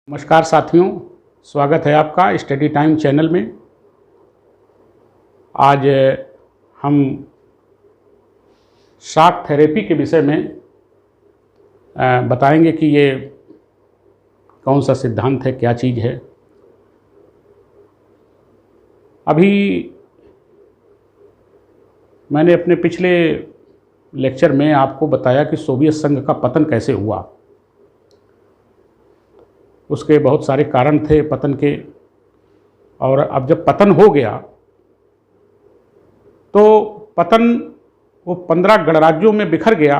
नमस्कार साथियों, स्वागत है आपका स्टडी टाइम चैनल में। आज हम शॉक थेरेपी के विषय में बताएंगे कि ये कौन सा सिद्धांत है, क्या चीज़ है। अभी मैंने अपने पिछले लेक्चर में आपको बताया कि सोवियत संघ का पतन कैसे हुआ। उसके बहुत सारे कारण थे पतन के, और अब जब पतन हो गया तो पतन वो 15 गणराज्यों में बिखर गया,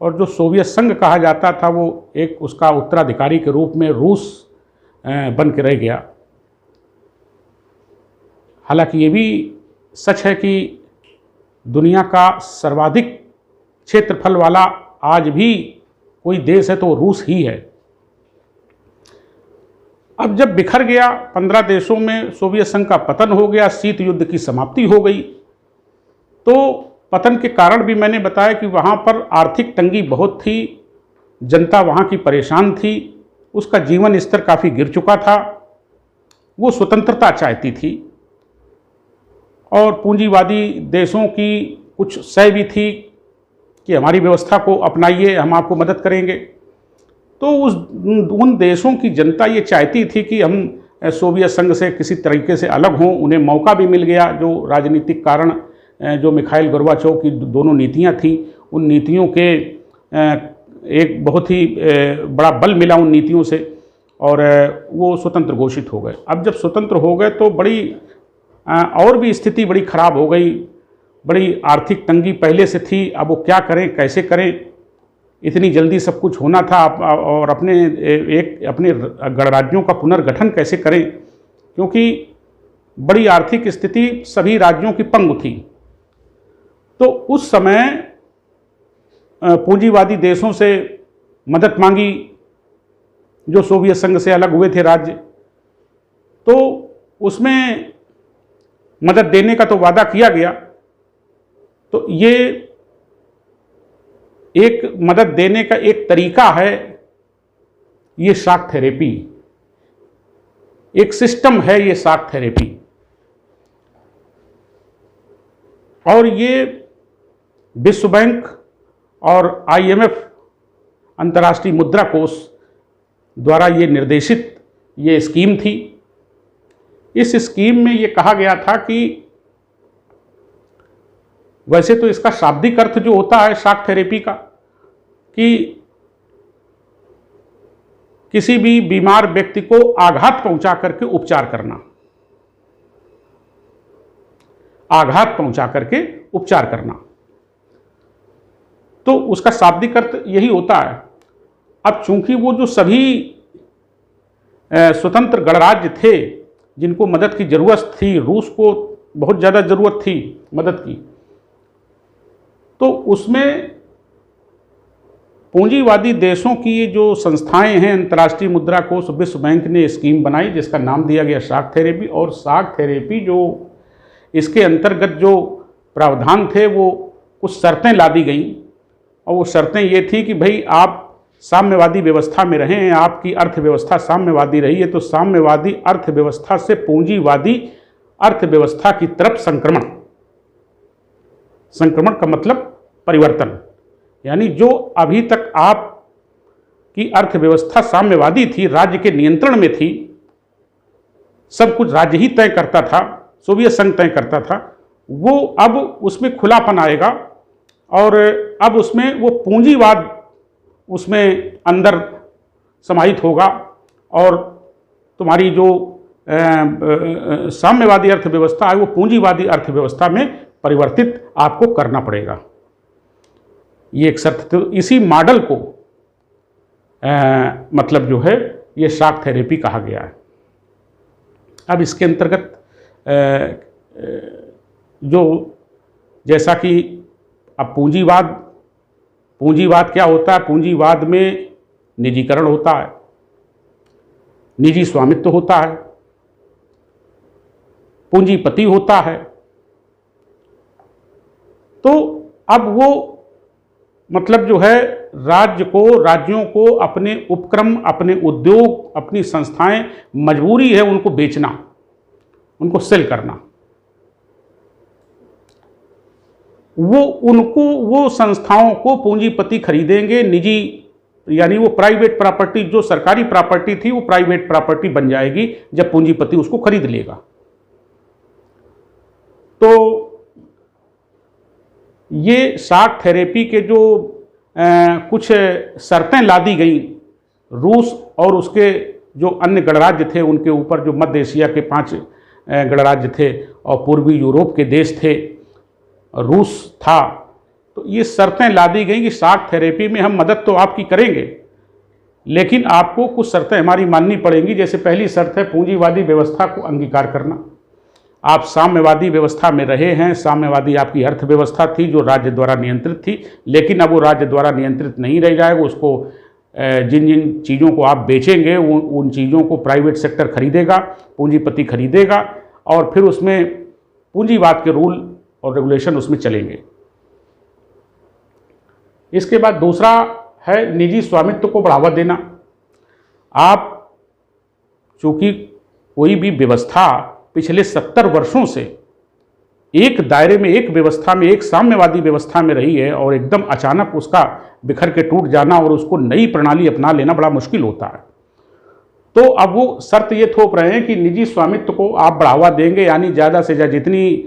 और जो सोवियत संघ कहा जाता था वो एक उसका उत्तराधिकारी के रूप में रूस बन के रह गया। हालांकि ये भी सच है कि दुनिया का सर्वाधिक क्षेत्रफल वाला आज भी कोई देश है तो वो रूस ही है। अब जब बिखर गया 15 देशों में, सोवियत संघ का पतन हो गया, शीत युद्ध की समाप्ति हो गई, तो पतन के कारण भी मैंने बताया कि वहाँ पर आर्थिक तंगी बहुत थी, जनता वहाँ की परेशान थी, उसका जीवन स्तर काफ़ी गिर चुका था, वो स्वतंत्रता चाहती थी, और पूंजीवादी देशों की कुछ सह भी थी कि हमारी व्यवस्था को अपनाइए, हम आपको मदद करेंगे। तो उन देशों की जनता ये चाहती थी कि हम सोवियत संघ से किसी तरीके से अलग हों। उन्हें मौका भी मिल गया, जो राजनीतिक कारण, जो मिखाइल गोर्बाचोव की दोनों नीतियां थी, उन नीतियों के एक बहुत ही बड़ा बल मिला उन नीतियों से, और वो स्वतंत्र घोषित हो गए। अब जब स्वतंत्र हो गए तो बड़ी और भी स्थिति बड़ी खराब हो गई, बड़ी आर्थिक तंगी पहले से थी। अब वो क्या करें, कैसे करें, इतनी जल्दी सब कुछ होना था, और अपने गणराज्यों का पुनर्गठन कैसे करें, क्योंकि बड़ी आर्थिक स्थिति सभी राज्यों की पंगु थी। तो उस समय पूंजीवादी देशों से मदद मांगी, जो सोवियत संघ से अलग हुए थे राज्य, तो उसमें मदद देने का तो वादा किया गया। तो ये एक मदद देने का एक तरीका है, ये शॉक थेरेपी, एक सिस्टम है ये शॉक थेरेपी। और ये विश्व बैंक और IMF, अंतर्राष्ट्रीय मुद्रा कोष द्वारा ये निर्देशित ये स्कीम थी। इस स्कीम में ये कहा गया था कि वैसे तो इसका शाब्दिक अर्थ जो होता है शॉक थेरेपी का, कि किसी भी बीमार व्यक्ति को आघात पहुंचा करके उपचार करना, आघात पहुंचा करके उपचार करना, तो उसका शाब्दिक अर्थ यही होता है। अब चूंकि वो जो सभी स्वतंत्र गणराज्य थे जिनको मदद की जरूरत थी, रूस को बहुत ज़्यादा जरूरत थी मदद की, तो उसमें पूंजीवादी देशों की ये जो संस्थाएं हैं, अंतर्राष्ट्रीय मुद्रा कोष, विश्व बैंक ने स्कीम बनाई जिसका नाम दिया गया शॉक थेरेपी। और शॉक थेरेपी जो इसके अंतर्गत जो प्रावधान थे वो कुछ शर्तें ला दी गई, और वो शर्तें ये थी कि भाई आप साम्यवादी व्यवस्था में रहें, आपकी अर्थव्यवस्था साम्यवादी रही है, तो साम्यवादी अर्थव्यवस्था से पूंजीवादी अर्थव्यवस्था की तरफ संक्रमण, संक्रमण का मतलब परिवर्तन, यानी जो अभी तक आप की अर्थव्यवस्था साम्यवादी थी, राज्य के नियंत्रण में थी, सब कुछ राज्य ही तय करता था, सोवियत संघ तय करता था, वो अब उसमें खुलापन आएगा, और अब उसमें वो पूंजीवाद उसमें अंदर समाहित होगा, और तुम्हारी जो साम्यवादी अर्थव्यवस्था है वो पूंजीवादी अर्थव्यवस्था में परिवर्तित आपको करना पड़ेगा। ये एक शर्त। तो इसी मॉडल को मतलब जो है ये शॉक थेरेपी कहा गया है। अब इसके अंतर्गत जो जैसा कि अब पूंजीवाद क्या होता है, पूंजीवाद में निजीकरण होता है, निजी स्वामित्व होता है, पूंजीपति होता है। तो अब वो मतलब जो है राज्यों को अपने उपक्रम, अपने उद्योग, अपनी संस्थाएं मजबूरी है उनको बेचना, उनको सेल करना। वो संस्थाओं को पूंजीपति खरीदेंगे, निजी यानी वो प्राइवेट प्रॉपर्टी, जो सरकारी प्रॉपर्टी थी वो प्राइवेट प्रॉपर्टी बन जाएगी जब पूंजीपति उसको खरीद लेगा। तो ये शॉक थेरेपी के जो कुछ शर्तें लादी गई रूस और उसके जो अन्य गणराज्य थे उनके ऊपर, जो मध्य एशिया के 5 गणराज्य थे और पूर्वी यूरोप के देश थे, रूस था, तो ये शर्तें लादी गई कि शॉक थेरेपी में हम मदद तो आपकी करेंगे, लेकिन आपको कुछ शर्तें हमारी माननी पड़ेंगी। जैसे पहली शर्त है पूंजीवादी व्यवस्था को अंगीकार करना। आप साम्यवादी व्यवस्था में रहे हैं, साम्यवादी आपकी अर्थव्यवस्था थी जो राज्य द्वारा नियंत्रित थी, लेकिन अब वो राज्य द्वारा नियंत्रित नहीं रह जाएगा। उसको जिन जिन चीज़ों को आप बेचेंगे उन चीज़ों को प्राइवेट सेक्टर खरीदेगा, पूंजीपति खरीदेगा, और फिर उसमें पूंजीवाद के रूल और रेगुलेशन उसमें चलेंगे। इसके बाद दूसरा है निजी स्वामित्व को बढ़ावा देना। आप चूंकि कोई भी व्यवस्था पिछले 70 वर्षों से एक दायरे में, एक व्यवस्था में, एक साम्यवादी व्यवस्था में रही है और एकदम अचानक उसका बिखर के टूट जाना और उसको नई प्रणाली अपना लेना बड़ा मुश्किल होता है। तो अब वो शर्त ये थोप रहे हैं कि निजी स्वामित्व को आप बढ़ावा देंगे, यानी ज़्यादा से ज़्यादा जितने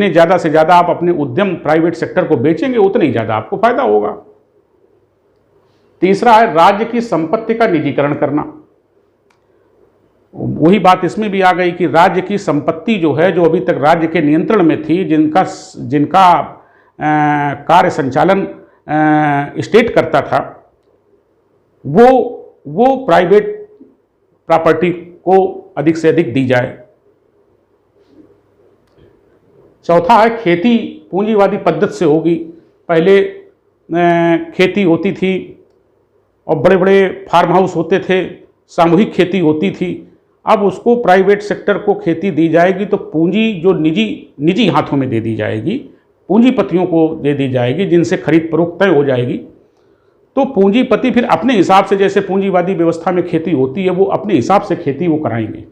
ज़्यादा से ज़्यादा आप अपने उद्यम प्राइवेट सेक्टर को बेचेंगे उतने ही ज़्यादा आपको फायदा होगा। तीसरा है राज्य की संपत्ति का निजीकरण करना। वही बात इसमें भी आ गई कि राज्य की संपत्ति जो है, जो अभी तक राज्य के नियंत्रण में थी, जिनका कार्य संचालन स्टेट करता था, वो प्राइवेट प्रॉपर्टी को अधिक से अधिक दी जाए। चौथा है खेती पूंजीवादी पद्धति से होगी। पहले खेती होती थी और बड़े बड़े फार्म हाउस होते थे, सामूहिक खेती होती थी। अब उसको प्राइवेट सेक्टर को खेती दी जाएगी तो पूंजी जो निजी हाथों में दे दी जाएगी, पूंजीपतियों को दे दी जाएगी, जिनसे खरीद फरोख्त तय हो जाएगी। तो पूंजीपति फिर अपने हिसाब से, जैसे पूंजीवादी व्यवस्था में खेती होती है, वो अपने हिसाब से खेती वो कराएंगे।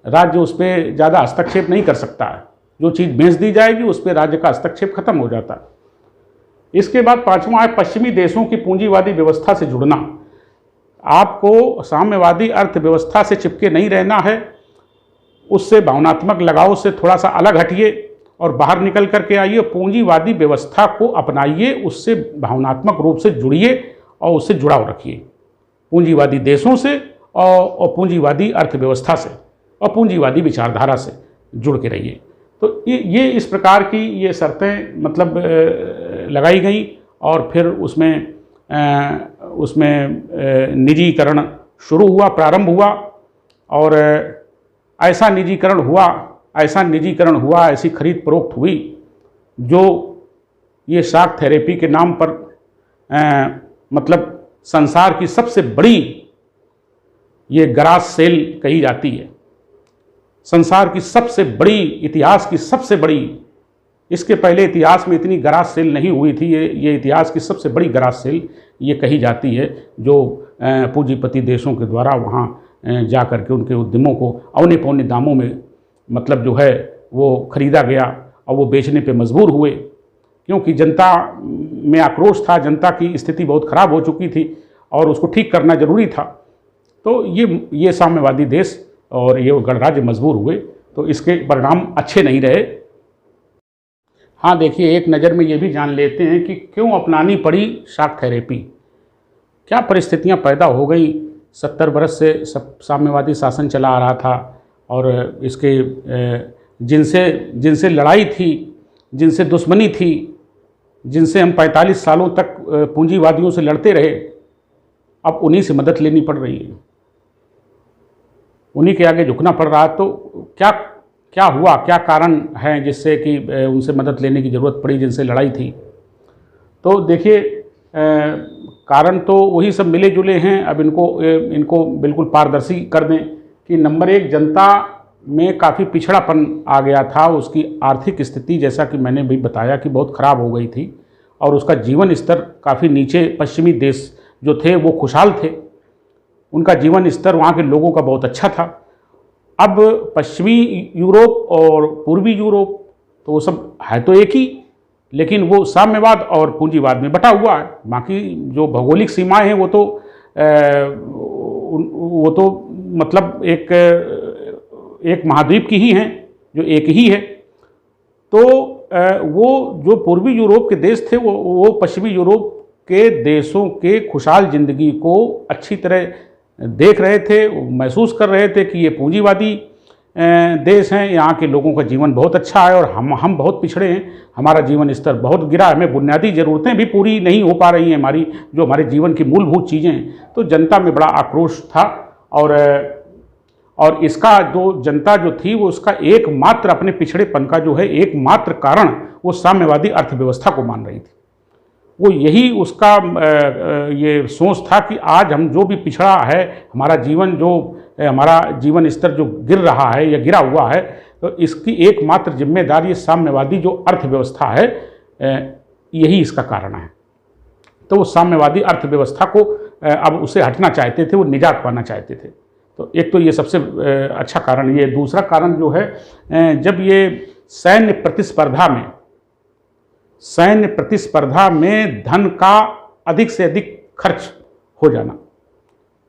राज्य उस पर ज़्यादा हस्तक्षेप नहीं कर सकता है। जो चीज़ बेच दी जाएगी उस पर राज्य का हस्तक्षेप खत्म हो जाता है। इसके बाद पांचवा है पश्चिमी देशों की पूंजीवादी व्यवस्था से जुड़ना। आपको साम्यवादी अर्थव्यवस्था से चिपके नहीं रहना है, उससे भावनात्मक लगाव से थोड़ा सा अलग हटिए और बाहर निकल करके आइए, पूंजीवादी व्यवस्था को अपनाइए, उससे भावनात्मक रूप से जुड़िए और उससे जुड़ाव रखिए, पूंजीवादी देशों से और पूंजीवादी अर्थव्यवस्था से और पूंजीवादी विचारधारा से जुड़ के रहिए। तो ये इस प्रकार की ये शर्तें मतलब लगाई गई और फिर उसमें निजीकरण शुरू हुआ, प्रारंभ हुआ, और ऐसा निजीकरण हुआ, ऐसी खरीद फरोख्त हुई जो ये शॉक थेरेपी के नाम पर मतलब संसार की सबसे बड़ी ये गराज सेल कही जाती है। संसार की सबसे बड़ी, इतिहास की सबसे बड़ी, इसके पहले इतिहास में इतनी गराज सेल नहीं हुई थी। ये इतिहास की सबसे बड़ी गराज सेल ये कही जाती है, जो पूंजीपति देशों के द्वारा वहाँ जा कर के उनके उद्यमों को औने पौने दामों में मतलब जो है वो खरीदा गया और वो बेचने पे मजबूर हुए, क्योंकि जनता में आक्रोश था, जनता की स्थिति बहुत ख़राब हो चुकी थी और उसको ठीक करना जरूरी था। तो ये साम्यवादी देश और ये गणराज्य मजबूर हुए, तो इसके परिणाम अच्छे नहीं रहे। हाँ देखिए, एक नज़र में ये भी जान लेते हैं कि क्यों अपनानी पड़ी शॉक थेरेपी, क्या परिस्थितियाँ पैदा हो गई। 70 बरस से साम्यवादी शासन चला आ रहा था और इसके जिनसे लड़ाई थी, जिनसे दुश्मनी थी, जिनसे हम 45 सालों तक पूंजीवादियों से लड़ते रहे, अब उन्हीं से मदद लेनी पड़ रही है, उन्हीं के आगे झुकना पड़ रहा है। तो क्या हुआ, क्या कारण है जिससे कि उनसे मदद लेने की ज़रूरत पड़ी जिनसे लड़ाई थी। तो देखिए, कारण तो वही सब मिले जुले हैं। अब इनको बिल्कुल पारदर्शी कर दें कि नंबर 1, जनता में काफ़ी पिछड़ापन आ गया था, उसकी आर्थिक स्थिति जैसा कि मैंने भी बताया कि बहुत ख़राब हो गई थी और उसका जीवन स्तर काफ़ी नीचे, पश्चिमी देश जो थे वो खुशहाल थे, उनका जीवन स्तर वहाँ के लोगों का बहुत अच्छा था। अब पश्चिमी यूरोप और पूर्वी यूरोप तो वो सब है तो एक ही, लेकिन वो साम्यवाद और पूंजीवाद में बटा हुआ है। बाकी जो भौगोलिक सीमाएं हैं वो तो मतलब एक महाद्वीप की ही हैं, जो एक ही है। तो वो जो पूर्वी यूरोप के देश थे वो पश्चिमी यूरोप के देशों के खुशहाल ज़िंदगी को अच्छी तरह देख रहे थे, महसूस कर रहे थे कि ये पूंजीवादी देश हैं, यहाँ के लोगों का जीवन बहुत अच्छा है और हम बहुत पिछड़े हैं, हमारा जीवन स्तर बहुत गिरा है, हमें बुनियादी ज़रूरतें भी पूरी नहीं हो पा रही हैं, हमारे जीवन की मूलभूत चीज़ें हैं। तो जनता में बड़ा आक्रोश था और इसका जो जनता जो थी वो उसका एकमात्र अपने पिछड़ेपन का जो है एकमात्र कारण वो साम्यवादी अर्थव्यवस्था को मान रही थी। वो यही उसका ये सोच था कि आज हम जो भी पिछड़ा है, हमारा जीवन स्तर जो गिर रहा है या गिरा हुआ है, तो इसकी एकमात्र जिम्मेदार ये साम्यवादी जो अर्थव्यवस्था है, यही इसका कारण है। तो वो साम्यवादी अर्थव्यवस्था को अब उसे हटना चाहते थे, वो निजात पाना चाहते थे। तो एक तो ये सबसे अच्छा कारण ये। दूसरा कारण जो है, जब ये सैन्य प्रतिस्पर्धा में धन का अधिक से अधिक खर्च हो जाना,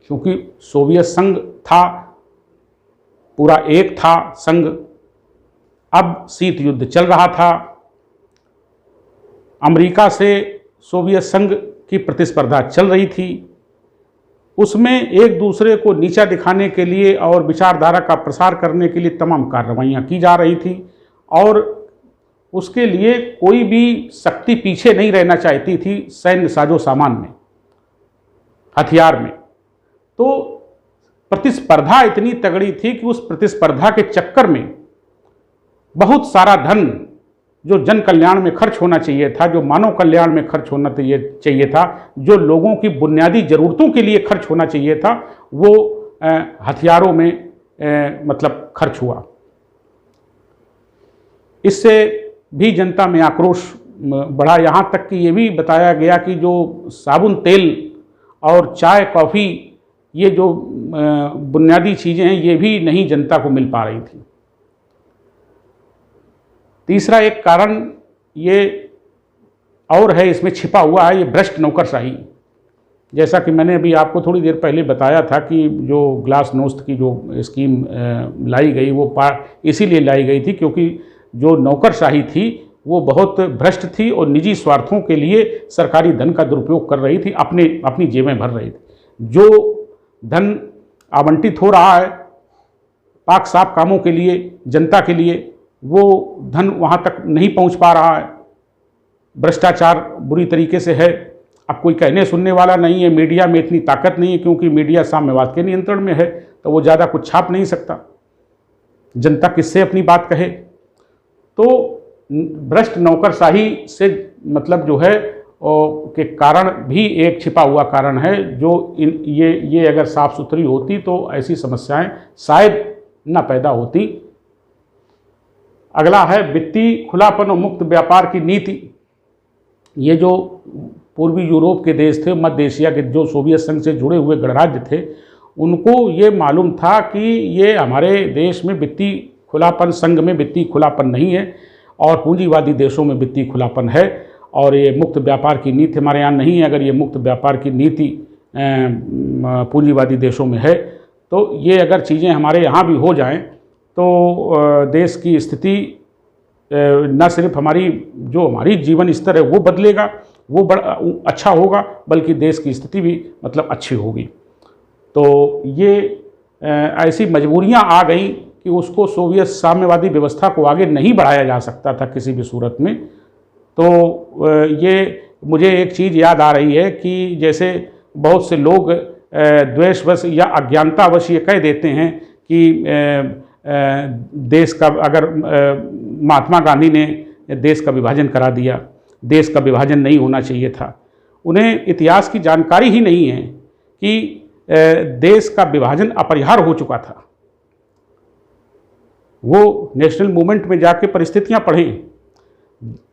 क्योंकि सोवियत संघ था, पूरा एक था संघ, अब शीत युद्ध चल रहा था, अमेरिका से सोवियत संघ की प्रतिस्पर्धा चल रही थी, उसमें एक दूसरे को नीचा दिखाने के लिए और विचारधारा का प्रसार करने के लिए तमाम कार्रवाइयाँ की जा रही थी और उसके लिए कोई भी शक्ति पीछे नहीं रहना चाहती थी सैन्य साजो सामान में, हथियार में। तो प्रतिस्पर्धा इतनी तगड़ी थी कि उस प्रतिस्पर्धा के चक्कर में बहुत सारा धन जो जन कल्याण में खर्च होना चाहिए था, जो मानव कल्याण में खर्च होना चाहिए था, जो लोगों की बुनियादी ज़रूरतों के लिए खर्च होना चाहिए था, वो हथियारों में मतलब खर्च हुआ। इससे भी जनता में आक्रोश बढ़ा, यहाँ तक कि ये भी बताया गया कि जो साबुन तेल और चाय कॉफ़ी ये जो बुनियादी चीज़ें हैं ये भी नहीं जनता को मिल पा रही थी। तीसरा एक कारण ये और है, इसमें छिपा हुआ है, ये भ्रष्ट नौकरशाही। जैसा कि मैंने अभी आपको थोड़ी देर पहले बताया था कि जो ग्लासनोस्त की जो स्कीम लाई गई वो इसीलिए लाई गई थी क्योंकि जो नौकरशाही थी वो बहुत भ्रष्ट थी और निजी स्वार्थों के लिए सरकारी धन का दुरुपयोग कर रही थी, अपनी जेबें भर रही थी। जो धन आवंटित हो रहा है पाक साफ कामों के लिए, जनता के लिए, वो धन वहाँ तक नहीं पहुँच पा रहा है। भ्रष्टाचार बुरी तरीके से है। अब कोई कहने सुनने वाला नहीं है, मीडिया में इतनी ताकत नहीं है क्योंकि मीडिया साम्यवाद के नियंत्रण में है, तो वो ज़्यादा कुछ छाप नहीं सकता। जनता किससे अपनी बात कहे? तो भ्रष्ट नौकरशाही से मतलब जो है के कारण भी एक छिपा हुआ कारण है जो ये अगर साफ सुथरी होती तो ऐसी समस्याएं शायद न पैदा होती। अगला है वित्तीय खुलापन और मुक्त व्यापार की नीति। ये जो पूर्वी यूरोप के देश थे, मध्य एशिया के जो सोवियत संघ से जुड़े हुए गणराज्य थे, उनको ये मालूम था कि ये हमारे देश में वित्तीय खुलापन, संघ में वित्तीय खुलापन नहीं है और पूंजीवादी देशों में वित्तीय खुलापन है और ये मुक्त व्यापार की नीति हमारे यहाँ नहीं है। अगर ये मुक्त व्यापार की नीति पूंजीवादी देशों में है तो ये अगर चीज़ें हमारे यहाँ भी हो जाएं तो देश की स्थिति न सिर्फ हमारी जीवन स्तर है वो बदलेगा, वो बड़ा अच्छा होगा, बल्कि देश की स्थिति भी मतलब अच्छी होगी। तो ये ऐसी मजबूरियां आ गई कि उसको सोवियत साम्यवादी व्यवस्था को आगे नहीं बढ़ाया जा सकता था किसी भी सूरत में। तो ये मुझे एक चीज़ याद आ रही है कि जैसे बहुत से लोग द्वेषवश या अज्ञानतावश ये कह देते हैं कि देश का अगर महात्मा गांधी ने देश का विभाजन करा दिया, देश का विभाजन नहीं होना चाहिए था। उन्हें इतिहास की जानकारी ही नहीं है कि देश का विभाजन अपरिहार्य हो चुका था। वो नेशनल मूवमेंट में जाके परिस्थितियां पढ़ें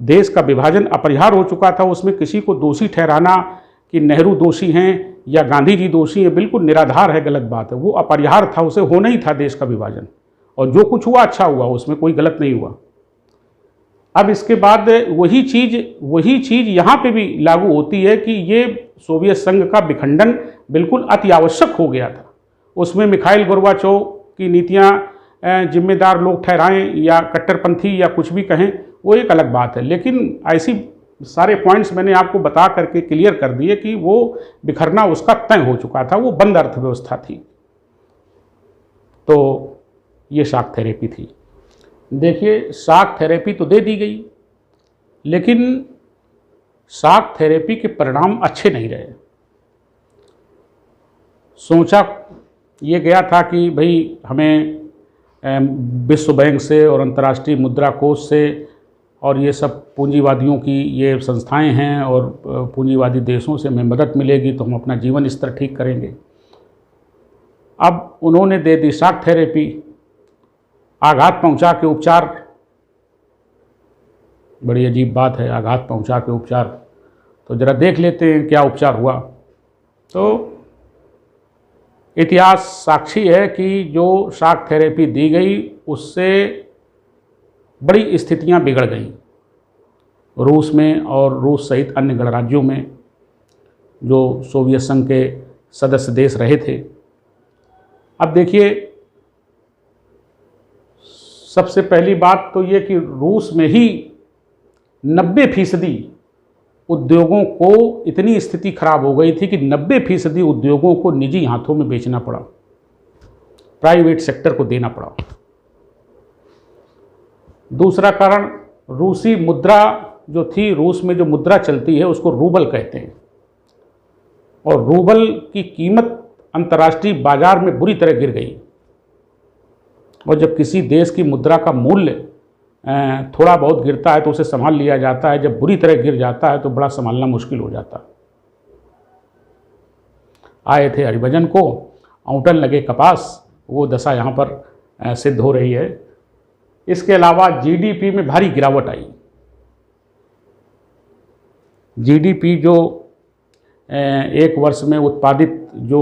देश का विभाजन अपरिहार्य हो चुका था, उसमें किसी को दोषी ठहराना कि नेहरू दोषी हैं या गांधी जी दोषी हैं, बिल्कुल निराधार है, गलत बात है। वो अपरिहार्य था, उसे होना ही था देश का विभाजन, और जो कुछ हुआ अच्छा हुआ, उसमें कोई गलत नहीं हुआ। अब इसके बाद वही चीज़ यहाँ पे भी लागू होती है कि ये सोवियत संघ का विखंडन बिल्कुल अति आवश्यक हो गया था। उसमें मिखाइल गोर्बाचोव की नीतियाँ जिम्मेदार लोग ठहराएं या कट्टरपंथी या कुछ भी कहें, वो एक अलग बात है, लेकिन ऐसी सारे पॉइंट्स मैंने आपको बता करके क्लियर कर दिए कि वो बिखरना उसका तय हो चुका था, वो बंद अर्थव्यवस्था थी। तो ये शॉक थेरेपी थी। देखिए, शॉक थेरेपी तो दे दी गई, लेकिन शॉक थेरेपी के परिणाम अच्छे नहीं रहे। सोचा ये गया था कि भाई हमें विश्व बैंक से और अंतर्राष्ट्रीय मुद्रा कोष से और ये सब पूंजीवादियों की ये संस्थाएं हैं और पूंजीवादी देशों से हमें मदद मिलेगी तो हम अपना जीवन स्तर ठीक करेंगे। अब उन्होंने दे दी शॉक थेरेपी, आघात पहुंचा के उपचार। बड़ी अजीब बात है, आघात पहुंचा के उपचार। तो ज़रा देख लेते हैं क्या उपचार हुआ। तो इतिहास साक्षी है कि जो शॉक थेरेपी दी गई उससे बड़ी स्थितियां बिगड़ गईं रूस में और रूस सहित अन्य गणराज्यों में जो सोवियत संघ के सदस्य देश रहे थे। अब देखिए, सबसे पहली बात तो ये कि रूस में ही 90% उद्योगों को इतनी स्थिति खराब हो गई थी कि 90% उद्योगों को निजी हाथों में बेचना पड़ा, प्राइवेट सेक्टर को देना पड़ा। दूसरा कारण, रूसी मुद्रा जो थी, रूस में जो मुद्रा चलती है उसको रूबल कहते हैं, और रूबल की कीमत अंतर्राष्ट्रीय बाजार में बुरी तरह गिर गई। और जब किसी देश की मुद्रा का मूल्य थोड़ा बहुत गिरता है तो उसे संभाल लिया जाता है, जब बुरी तरह गिर जाता है तो बड़ा संभालना मुश्किल हो जाता है। आए थे हरिभजन को, औंटन लगे कपास, वो दशा यहाँ पर सिद्ध हो रही है। इसके अलावा जीडीपी में भारी गिरावट आई। जीडीपी जो एक वर्ष में उत्पादित जो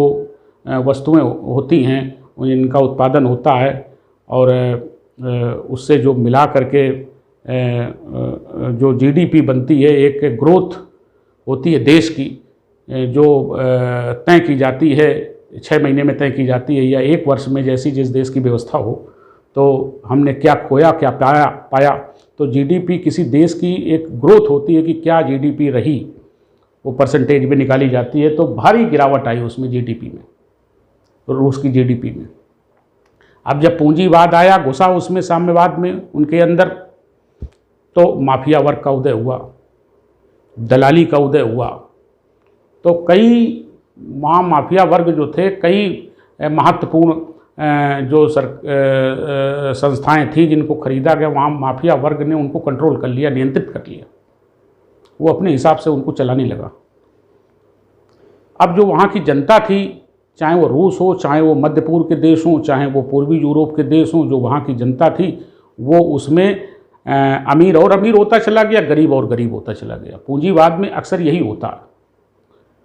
वस्तुएं होती हैं, इनका उत्पादन होता है और उससे जो मिला करके जो जीडीपी बनती है, एक ग्रोथ होती है देश की जो तय की जाती है, 6 महीने में तय की जाती है या एक वर्ष में, जैसी जिस देश की व्यवस्था हो। तो हमने क्या खोया क्या पाया। तो जीडीपी किसी देश की एक ग्रोथ होती है कि क्या जीडीपी रही, वो परसेंटेज में निकाली जाती है। तो भारी गिरावट आई उसमें जीडीपी में, रूस की जीडीपी में। अब जब पूंजीवाद आया, घुसा उसमें साम्यवाद में उनके अंदर, तो माफिया वर्ग का उदय हुआ, दलाली का उदय हुआ। तो कई वहाँ माफिया वर्ग जो थे, कई महत्वपूर्ण जो संस्थाएं थी जिनको खरीदा गया, वहाँ माफिया वर्ग ने उनको कंट्रोल कर लिया, नियंत्रित कर लिया। वो अपने हिसाब से उनको चलाने लगा। अब जो वहाँ की जनता थी, चाहे वो रूस हो, चाहे वो मध्य पूर्व के देश हों, चाहे वो पूर्वी यूरोप के देश हों, जो वहाँ की जनता थी वो उसमें अमीर और अमीर होता चला गया, गरीब और गरीब होता चला गया। पूंजीवाद में अक्सर यही होता है,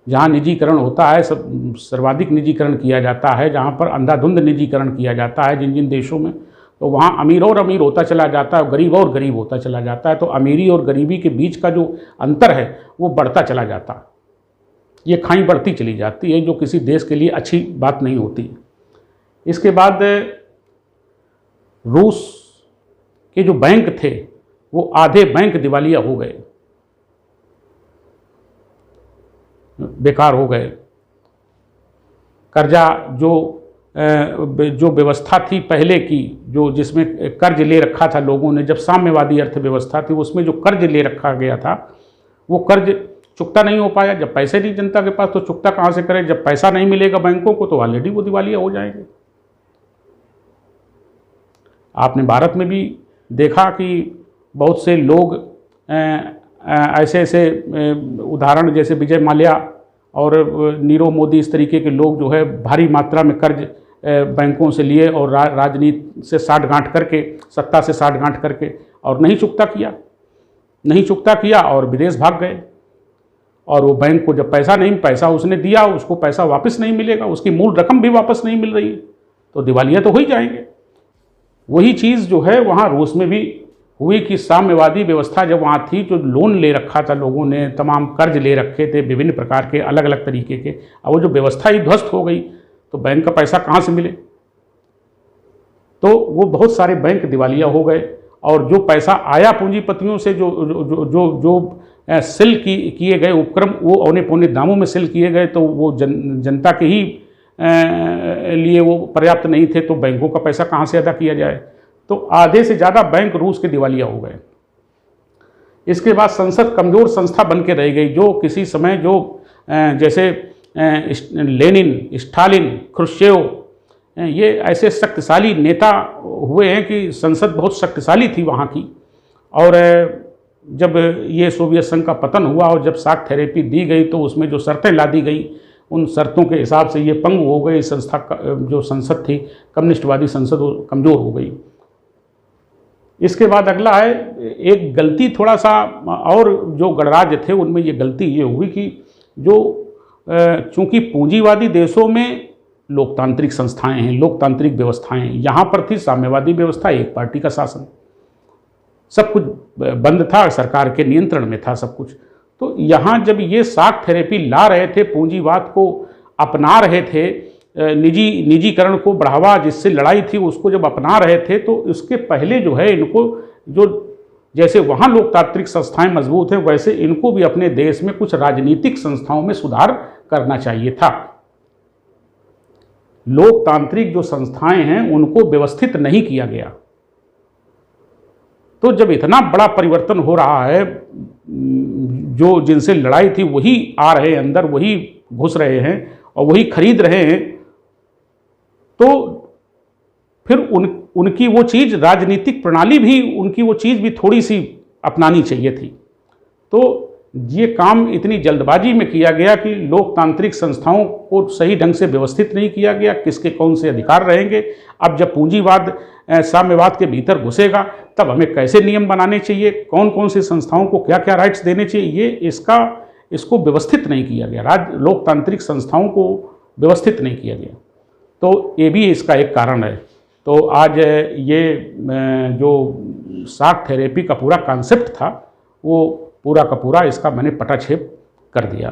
जहाँ निजीकरण होता है, सर्वाधिक निजीकरण किया जाता है, जहाँ पर अंधाधुंध निजीकरण किया जाता है जिन जिन देशों में, तो वहाँ अमीर और अमीर होता चला जाता है, गरीब और गरीब होता चला जाता है। तो अमीरी और गरीबी के बीच का जो अंतर है वो बढ़ता चला जाता है, ये खाई बढ़ती चली जाती है, जो किसी देश के लिए अच्छी बात नहीं होती। इसके बाद रूस के जो बैंक थे वो आधे बैंक दिवालिया हो गए, बेकार हो गए। कर्जा जो व्यवस्था थी पहले की, जो जिसमें कर्ज ले रखा था लोगों ने, जब साम्यवादी अर्थव्यवस्था थी उसमें जो कर्ज ले रखा गया था वो कर्ज चुकता नहीं हो पाया। जब पैसे नहीं जनता के पास तो चुकता कहाँ से करें? जब पैसा नहीं मिलेगा बैंकों को तो ऑलरेडी वो दिवालिया हो जाएंगे। आपने भारत में भी देखा कि बहुत से लोग ऐसे उदाहरण जैसे विजय माल्या और नीरव मोदी, इस तरीके के लोग जो है भारी मात्रा में कर्ज बैंकों से लिए और राजनीति से साठगांठ करके, सत्ता से साठगांठ करके, और नहीं चुकता किया। नहीं चुकता किया और विदेश भाग गए। और वो बैंक को जब पैसा उसने दिया, उसको पैसा वापस नहीं मिलेगा, उसकी मूल रकम भी वापस नहीं मिल रही है, तो दिवालिया तो हो ही जाएंगे। वही चीज़ जो है वहाँ रूस में भी हुई कि साम्यवादी व्यवस्था जब वहाँ थी, जो लोन ले रखा था लोगों ने, तमाम कर्ज ले रखे थे विभिन्न प्रकार के अलग अलग तरीके के, अब वो जो व्यवस्था ही ध्वस्त हो गई तो बैंक का पैसा कहाँ से मिले। तो वो बहुत सारे बैंक दिवालिया हो गए और जो पैसा आया पूंजीपतियों से, जो जो जो जो, जो सेल किए गए उपक्रम वो औने पौने दामों में सेल किए गए, तो वो जनता के ही लिए वो पर्याप्त नहीं थे, तो बैंकों का पैसा कहाँ से अदा किया जाए। तो आधे से ज़्यादा बैंक रूस के दिवालिया हो गए। इसके बाद संसद कमज़ोर संस्था बन के रह गई, जो किसी समय जो जैसे लेनिन, स्टालिन, ख्रुश्चेव, ये ऐसे शक्तिशाली नेता हुए हैं कि संसद बहुत शक्तिशाली थी वहाँ की। और जब ये सोवियत संघ का पतन हुआ और जब शॉक थेरेपी दी गई तो उसमें जो शर्तें ला दी गई, उन शर्तों के हिसाब से ये पंगु हो गई संस्था, जो संसद थी कम्युनिस्टवादी संसद, वो कमज़ोर हो गई। इसके बाद अगला है एक गलती, थोड़ा सा और जो गणराज्य थे उनमें ये गलती ये हुई कि जो चूँकि पूंजीवादी देशों में लोकतांत्रिक संस्थाएं हैं, लोकतांत्रिक व्यवस्थाएं हैं, यहाँ पर थी साम्यवादी व्यवस्था, एक पार्टी का शासन, सब कुछ बंद था, सरकार के नियंत्रण में था सब कुछ। तो यहाँ जब ये शॉक थेरेपी ला रहे थे, पूंजीवाद को अपना रहे थे, निजीकरण को बढ़ावा जिससे लड़ाई थी उसको जब अपना रहे थे, तो उसके पहले जो है इनको, जो जैसे वहाँ लोकतांत्रिक संस्थाएं मजबूत हैं, वैसे इनको भी अपने देश में कुछ राजनीतिक संस्थाओं में सुधार करना चाहिए था। लोकतांत्रिक जो संस्थाएं हैं उनको व्यवस्थित नहीं किया गया। तो जब इतना बड़ा परिवर्तन हो रहा है, जो जिनसे लड़ाई थी वही आ रहे हैं अंदर, वही घुस रहे हैं और वही खरीद रहे हैं, तो फिर उनकी वो चीज़, राजनीतिक प्रणाली भी, उनकी वो चीज़ भी थोड़ी सी अपनानी चाहिए थी। तो ये काम इतनी जल्दबाजी में किया गया कि लोकतांत्रिक संस्थाओं को सही ढंग से व्यवस्थित नहीं किया गया, किसके कौन से अधिकार रहेंगे। अब जब पूंजीवाद साम्यवाद के भीतर घुसेगा तब हमें कैसे नियम बनाने चाहिए, कौन कौन सी संस्थाओं को क्या क्या राइट्स देने चाहिए, ये इसको व्यवस्थित नहीं किया गया, लोकतांत्रिक संस्थाओं को व्यवस्थित नहीं किया गया। तो ये भी इसका एक कारण है। तो आज ये जो शॉक थेरेपी का पूरा कॉन्सेप्ट था वो पूरा का पूरा इसका मैंने पटाक्षेप कर दिया।